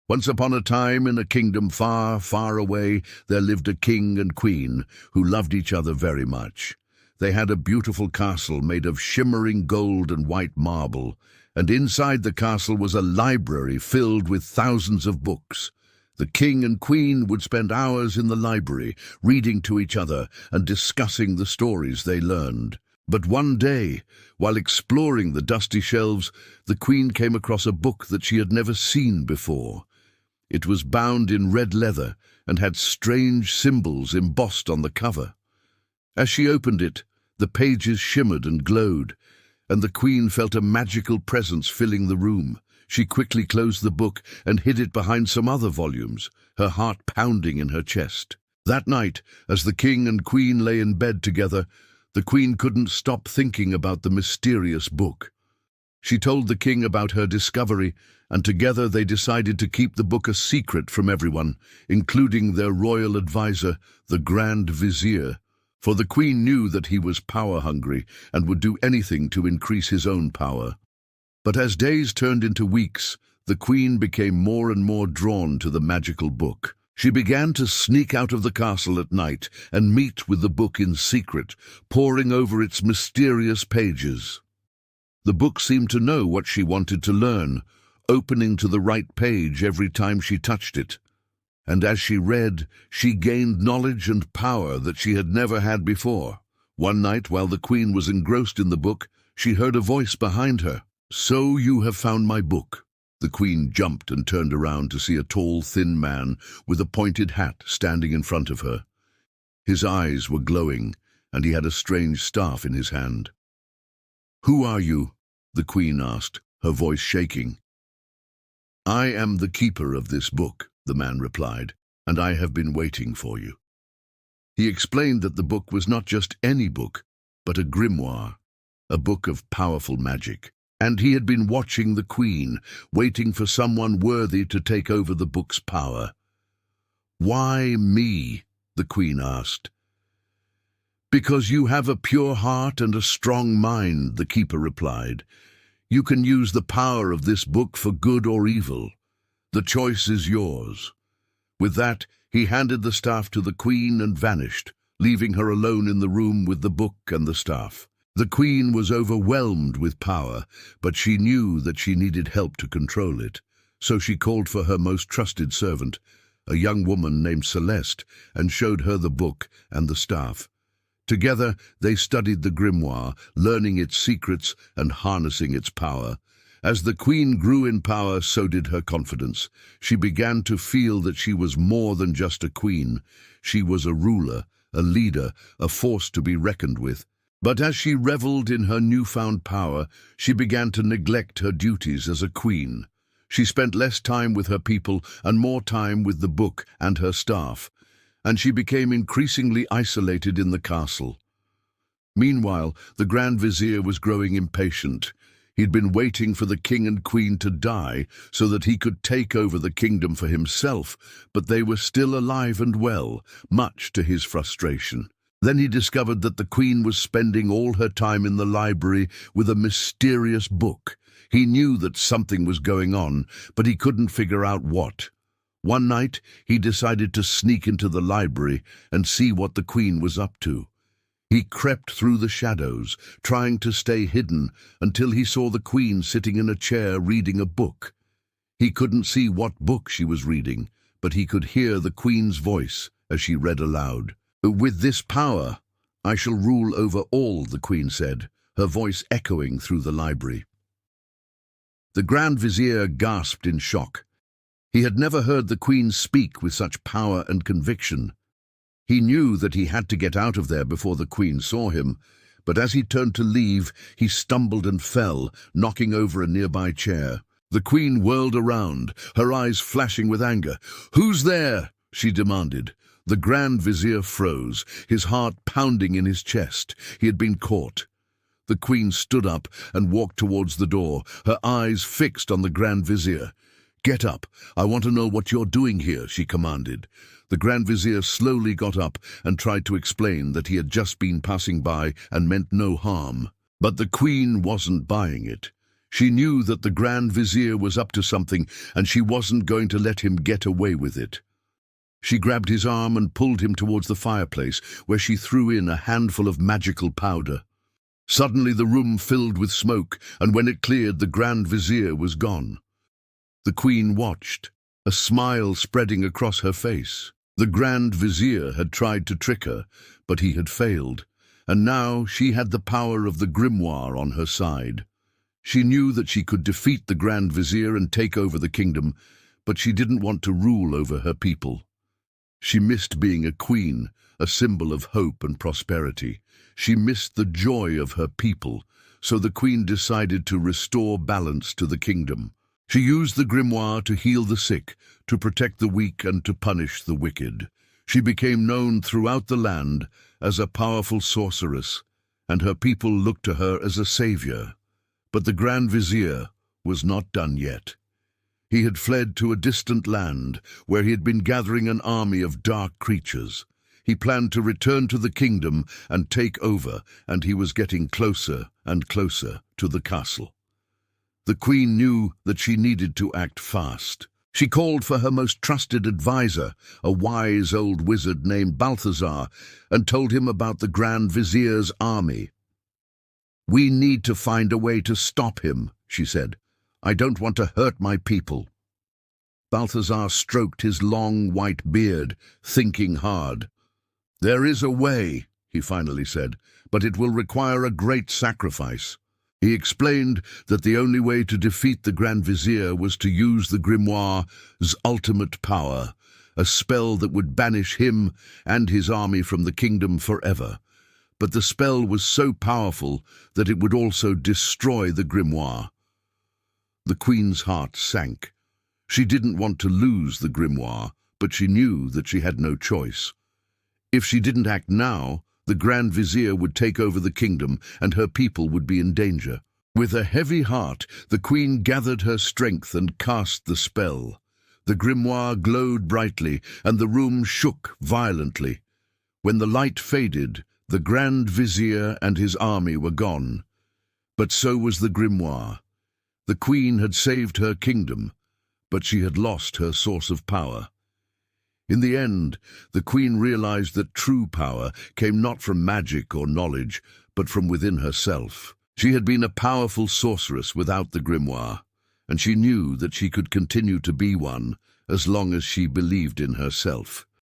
Once upon a time, in a kingdom far, far away, there lived a king and queen who loved each other very much. They had a beautiful castle made of shimmering gold and white marble, and inside the castle was a library filled with thousands of books. The king and queen would spend hours in the library, reading to each other and discussing the stories they learned. But one day, while exploring the dusty shelves, the queen came across a book that she had never seen before. It was bound in red leather and had strange symbols embossed on the cover. As she opened it, the pages shimmered and glowed, and the queen felt a magical presence filling the room. She quickly closed the book and hid it behind some other volumes, her heart pounding in her chest. That night, as the king and queen lay in bed together, the queen couldn't stop thinking about the mysterious book. She told the king about her discovery, and together they decided to keep the book a secret from everyone, including their royal advisor, the Grand Vizier, for the queen knew that he was power-hungry and would do anything to increase his own power. But as days turned into weeks, the queen became more and more drawn to the magical book. She began to sneak out of the castle at night and meet with the book in secret, poring over its mysterious pages. The book seemed to know what she wanted to learn, opening to the right page every time she touched it. And as she read, she gained knowledge and power that she had never had before. One night, while the queen was engrossed in the book, she heard a voice behind her. "So you have found my book." The queen jumped and turned around to see a tall, thin man with a pointed hat standing in front of her. His eyes were glowing, and he had a strange staff in his hand. "Who are you?" the queen asked, her voice shaking. "I am the keeper of this book," the man replied, "and I have been waiting for you." He explained that the book was not just any book, but a grimoire, a book of powerful magic. And he had been watching the queen, waiting for someone worthy to take over the book's power. "Why me?" the queen asked. "Because you have a pure heart and a strong mind," the keeper replied. "You can use the power of this book for good or evil. The choice is yours." With that, he handed the staff to the queen and vanished, leaving her alone in the room with the book and the staff. The queen was overwhelmed with power, but she knew that she needed help to control it. So she called for her most trusted servant, a young woman named Celeste, and showed her the book and the staff. Together, they studied the grimoire, learning its secrets and harnessing its power. As the queen grew in power, so did her confidence. She began to feel that she was more than just a queen. She was a ruler, a leader, a force to be reckoned with. But as she reveled in her newfound power, she began to neglect her duties as a queen. She spent less time with her people and more time with the book and her staff, and she became increasingly isolated in the castle. Meanwhile, the Grand Vizier was growing impatient. He'd been waiting for the king and queen to die so that he could take over the kingdom for himself, but they were still alive and well, much to his frustration. Then he discovered that the queen was spending all her time in the library with a mysterious book. He knew that something was going on, but he couldn't figure out what. One night, he decided to sneak into the library and see what the queen was up to. He crept through the shadows, trying to stay hidden, until he saw the queen sitting in a chair reading a book. He couldn't see what book she was reading, but he could hear the queen's voice as she read aloud. "With this power, I shall rule over all," the queen said, her voice echoing through the library. The Grand Vizier gasped in shock. He had never heard the queen speak with such power and conviction. He knew that he had to get out of there before the queen saw him, but as he turned to leave, he stumbled and fell, knocking over a nearby chair. The queen whirled around, her eyes flashing with anger. "Who's there?" she demanded. The Grand Vizier froze, his heart pounding in his chest. He had been caught. The queen stood up and walked towards the door, her eyes fixed on the Grand Vizier. "Get up. I want to know what you're doing here," she commanded. The Grand Vizier slowly got up and tried to explain that he had just been passing by and meant no harm. But the queen wasn't buying it. She knew that the Grand Vizier was up to something, and she wasn't going to let him get away with it. She grabbed his arm and pulled him towards the fireplace, where she threw in a handful of magical powder. Suddenly the room filled with smoke, and when it cleared, the Grand Vizier was gone. The Queen watched, a smile spreading across her face. The Grand Vizier had tried to trick her, but he had failed, and now she had the power of the grimoire on her side. She knew that she could defeat the Grand Vizier and take over the kingdom, but she didn't want to rule over her people. She missed being a queen, a symbol of hope and prosperity. She missed the joy of her people, so the Queen decided to restore balance to the kingdom. She used the grimoire to heal the sick, to protect the weak, and to punish the wicked. She became known throughout the land as a powerful sorceress, and her people looked to her as a savior. But the Grand Vizier was not done yet. He had fled to a distant land where he had been gathering an army of dark creatures. He planned to return to the kingdom and take over, and he was getting closer and closer to the castle. The Queen knew that she needed to act fast. She called for her most trusted advisor, a wise old wizard named Balthazar, and told him about the Grand Vizier's army. "We need to find a way to stop him," she said. "I don't want to hurt my people." Balthazar stroked his long white beard, thinking hard. "There is a way," he finally said, "but it will require a great sacrifice." He explained that the only way to defeat the Grand Vizier was to use the grimoire's ultimate power, a spell that would banish him and his army from the kingdom forever. But the spell was so powerful that it would also destroy the grimoire. The Queen's heart sank. She didn't want to lose the grimoire, but she knew that she had no choice. If she didn't act now, the Grand Vizier would take over the kingdom and her people would be in danger. With a heavy heart, the Queen gathered her strength and cast the spell. The grimoire glowed brightly and the room shook violently. When the light faded, the Grand Vizier and his army were gone. But so was the grimoire. The Queen had saved her kingdom, but she had lost her source of power. In the end, the Queen realized that true power came not from magic or knowledge, but from within herself. She had been a powerful sorceress without the grimoire, and she knew that she could continue to be one as long as she believed in herself.